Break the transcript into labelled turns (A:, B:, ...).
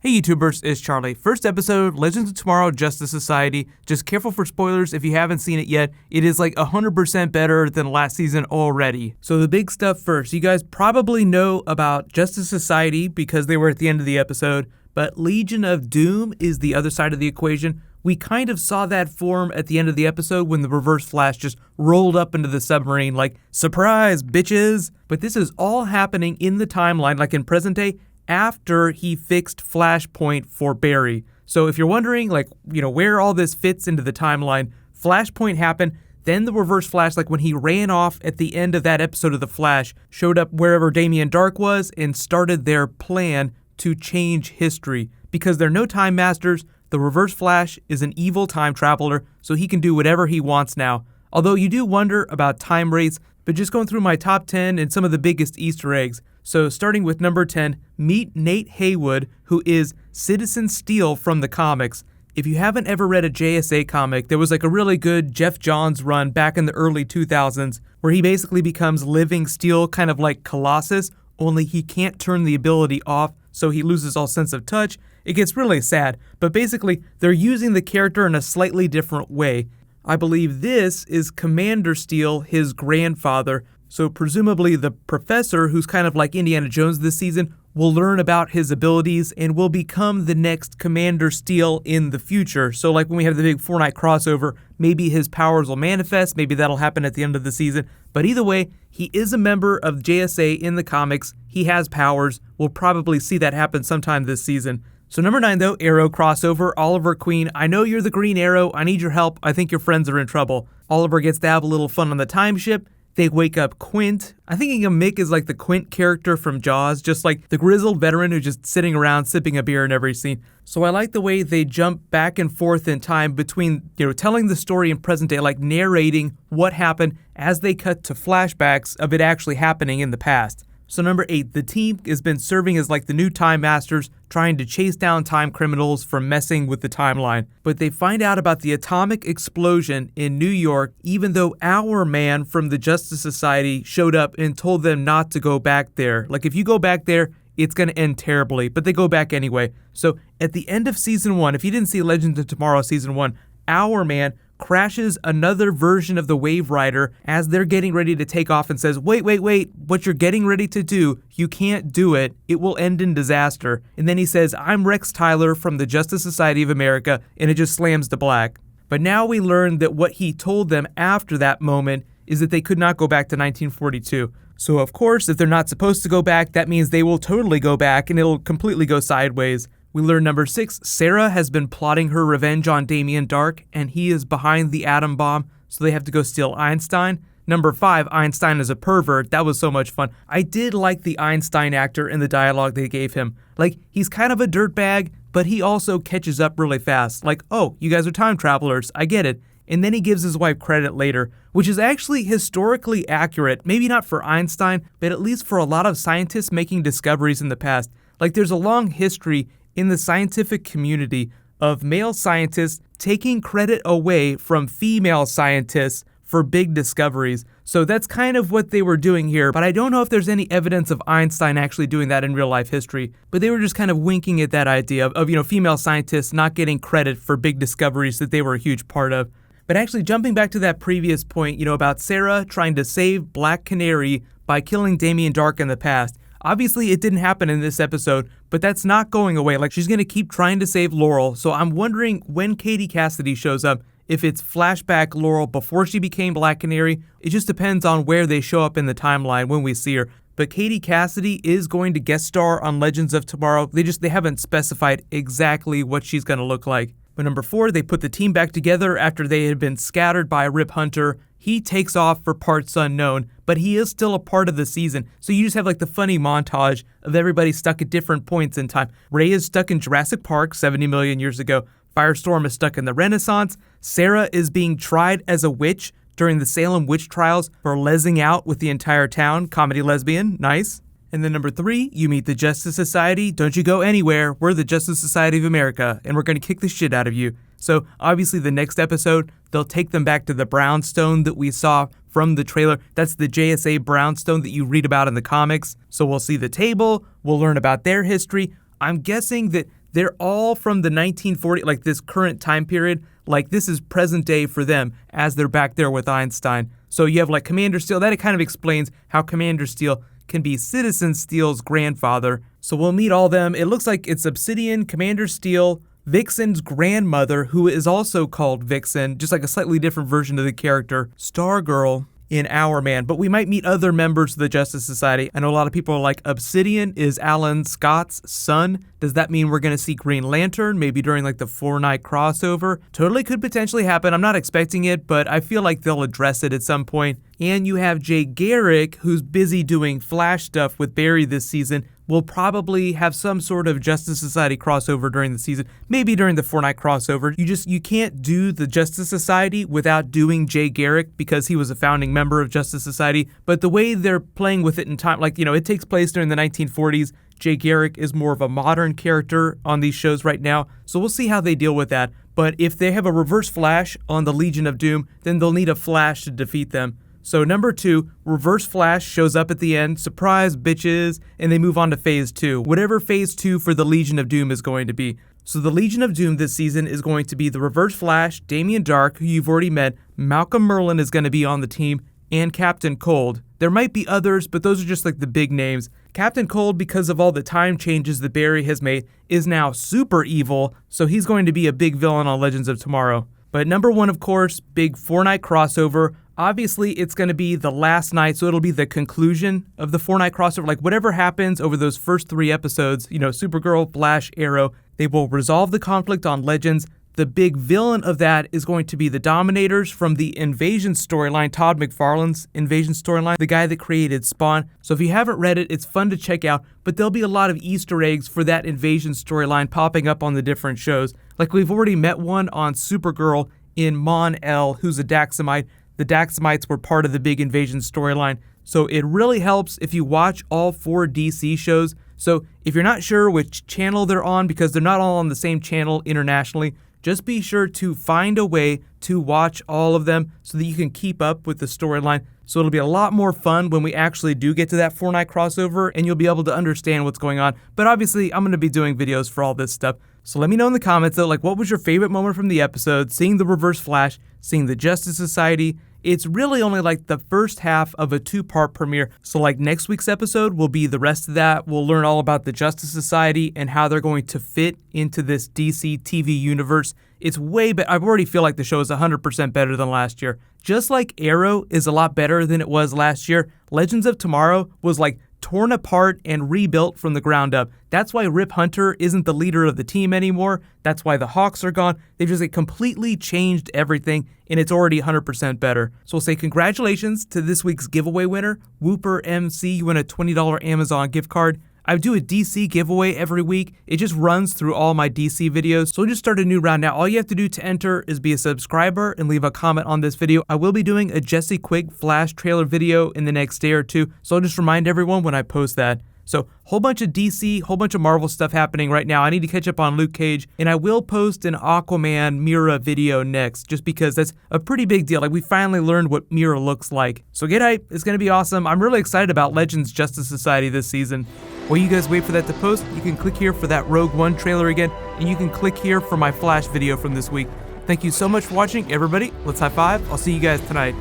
A: Hey YouTubers, it's Charlie. First episode, Legends of Tomorrow Justice Society. Just careful for spoilers if you haven't seen it yet. It is like 100% better than last season already. So the big stuff first. You guys probably know about Justice Society because they were at the end of the episode, but Legion of Doom is the other side of the equation. We kind of saw that form at the end of the episode when the Reverse Flash just rolled up into the submarine like, surprise, bitches! But this is all happening in the timeline, like in present day, after he fixed Flashpoint for Barry. So if you're wondering, where all this fits into the timeline, Flashpoint happened, then the Reverse Flash, like when he ran off at the end of that episode of The Flash, showed up wherever Damien Darhk was and started their plan to change history. Because they're no time masters, the Reverse Flash is an evil time traveler, so he can do whatever he wants now. Although you do wonder about time rates, but just going through my top 10 and some of the biggest Easter eggs. So starting with number 10, meet Nate Haywood, who is Citizen Steel from the comics. If you haven't ever read a JSA comic, there was like a really good Jeff Johns run back in the early 2000s where he basically becomes living steel, kind of like Colossus, only he can't turn the ability off, so he loses all sense of touch. It gets really sad, but basically they're using the character in a slightly different way. I believe this is Commander Steel, his grandfather, so presumably the professor, who's kind of like Indiana Jones this season, will learn about his abilities and will become the next Commander Steel in the future. So like when we have the big Fortnite crossover, maybe his powers will manifest, maybe that'll happen at the end of the season. But either way, he is a member of JSA in the comics, he has powers, we'll probably see that happen sometime this season. So number 9 though, Arrow crossover, Oliver Queen. I know you're the Green Arrow, I need your help, I think your friends are in trouble. Oliver gets to have a little fun on the time ship. They wake up Quint. I'm thinking of Mick as like the Quint character from Jaws, just like the grizzled veteran who's just sitting around sipping a beer in every scene. So I like the way they jump back and forth in time between, telling the story in present day, like narrating what happened as they cut to flashbacks of it actually happening in the past. So number 8, the team has been serving as like the new Time Masters, trying to chase down time criminals for messing with the timeline. But they find out about the atomic explosion in New York, even though our man from the Justice Society showed up and told them not to go back there. Like if you go back there, it's going to end terribly, but they go back anyway. So at the end of season 1, if you didn't see Legends of Tomorrow season 1, our man crashes another version of the Wave Rider as they're getting ready to take off and says, wait, what you're getting ready to do, you can't do it, it will end in disaster. And then he says, I'm Rex Tyler from the Justice Society of America, and it just slams to black. But now we learn that what he told them after that moment is that they could not go back to 1942. So of course, if they're not supposed to go back, that means they will totally go back and it'll completely go sideways. We learn number 6, Sarah has been plotting her revenge on Damien Darhk, and he is behind the atom bomb, so they have to go steal Einstein. Number 5, Einstein is a pervert. That was so much fun. I did like the Einstein actor in the dialogue they gave him. Like, he's kind of a dirtbag, but he also catches up really fast. Like, oh, you guys are time travelers, I get it. And then he gives his wife credit later, which is actually historically accurate. Maybe not for Einstein, but at least for a lot of scientists making discoveries in the past. Like, there's a long history in the scientific community of male scientists taking credit away from female scientists for big discoveries. So that's kind of what they were doing here, but I don't know if there's any evidence of Einstein actually doing that in real life history, but they were just kind of winking at that idea of female scientists not getting credit for big discoveries that they were a huge part of. But actually jumping back to that previous point, about Sarah trying to save Black Canary by killing Damien Darhk in the past. Obviously, it didn't happen in this episode, but that's not going away. Like, she's going to keep trying to save Laurel, so I'm wondering when Katie Cassidy shows up, if it's flashback Laurel before she became Black Canary. It just depends on where they show up in the timeline when we see her. But Katie Cassidy is going to guest star on Legends of Tomorrow. They haven't specified exactly what she's going to look like. But number 4, they put the team back together after they had been scattered by Rip Hunter. He takes off for parts unknown, but he is still a part of the season. So you just have like the funny montage of everybody stuck at different points in time. Ray is stuck in Jurassic Park 70 million years ago. Firestorm is stuck in the Renaissance. Sarah is being tried as a witch during the Salem witch trials for lesing out with the entire town. Comedy lesbian, nice. And then number 3, you meet the Justice Society. Don't you go anywhere. We're the Justice Society of America, and we're going to kick the shit out of you. So obviously the next episode, they'll take them back to the brownstone that we saw from the trailer. That's the JSA brownstone that you read about in the comics. So we'll see the table. We'll learn about their history. I'm guessing that they're all from the 1940s, like this current time period. Like this is present day for them as they're back there with Einstein. So you have like Commander Steel. That it kind of explains how Commander Steel can be Citizen Steel's grandfather. So we'll meet all them. It looks like it's Obsidian, Commander Steel, Vixen's grandmother, who is also called Vixen, just like a slightly different version of the character, Stargirl in Hourman. But we might meet other members of the Justice Society. I know a lot of people are like, Obsidian is Alan Scott's son. Does that mean we're going to see Green Lantern, maybe during like the 4-night crossover? Totally could potentially happen. I'm not expecting it, but I feel like they'll address it at some point. And you have Jay Garrick, who's busy doing Flash stuff with Barry this season. We'll probably have some sort of Justice Society crossover during the season, maybe during the 4-night crossover. You can't do the Justice Society without doing Jay Garrick because he was a founding member of Justice Society. But the way they're playing with it in time, like, it takes place during the 1940s. Jay Garrick is more of a modern character on these shows right now, so we'll see how they deal with that. But if they have a reverse Flash on the Legion of Doom, then they'll need a Flash to defeat them. So number 2, Reverse Flash shows up at the end, surprise bitches, and they move on to Phase 2, whatever Phase 2 for the Legion of Doom is going to be. So the Legion of Doom this season is going to be the Reverse Flash, Damien Darhk, who you've already met, Malcolm Merlyn is going to be on the team, and Captain Cold. There might be others, but those are just like the big names. Captain Cold, because of all the time changes that Barry has made, is now super evil, so he's going to be a big villain on Legends of Tomorrow. But number 1, of course, big 4-night crossover. Obviously, it's going to be the last night, so it'll be the conclusion of the 4-night crossover. Like, whatever happens over those first 3 episodes, Supergirl, Flash, Arrow, they will resolve the conflict on Legends. The big villain of that is going to be the Dominators from the Invasion storyline, Todd McFarlane's Invasion storyline, the guy that created Spawn. So if you haven't read it, it's fun to check out, but there'll be a lot of Easter eggs for that Invasion storyline popping up on the different shows. Like, we've already met one on Supergirl in Mon-El, who's a Daxamite. The Daxamites were part of the big Invasion storyline, so it really helps if you watch all 4 DC shows. So if you're not sure which channel they're on, because they're not all on the same channel internationally, just be sure to find a way to watch all of them so that you can keep up with the storyline. So it'll be a lot more fun when we actually do get to that 4-night crossover, and you'll be able to understand what's going on. But obviously, I'm going to be doing videos for all this stuff. So let me know in the comments, though, like, what was your favorite moment from the episode? Seeing the Reverse Flash, seeing the Justice Society. It's really only like the first half of a 2-part premiere. So like next week's episode will be the rest of that. We'll learn all about the Justice Society and how they're going to fit into this DC TV universe. It's way better. I already feel like the show is 100% better than last year. Just like Arrow is a lot better than it was last year, Legends of Tomorrow was like torn apart and rebuilt from the ground up. That's why Rip Hunter isn't the leader of the team anymore. That's why the Hawks are gone. They've just completely changed everything, and it's already 100% better. So we'll say congratulations to this week's giveaway winner, Whooper MC. You win a $20 Amazon gift card. I do a DC giveaway every week. It just runs through all my DC videos. So we'll just start a new round now. All you have to do to enter is be a subscriber and leave a comment on this video. I will be doing a Jesse Quigg Flash trailer video in the next day or 2. So I'll just remind everyone when I post that. So, whole bunch of DC, whole bunch of Marvel stuff happening right now. I need to catch up on Luke Cage, and I will post an Aquaman Mira video next, just because that's a pretty big deal. Like, we finally learned what Mira looks like. So get hype, it's gonna be awesome. I'm really excited about Legends Justice Society this season. While you guys wait for that to post, you can click here for that Rogue One trailer again, and you can click here for my Flash video from this week. Thank you so much for watching, everybody. Let's high five. I'll see you guys tonight.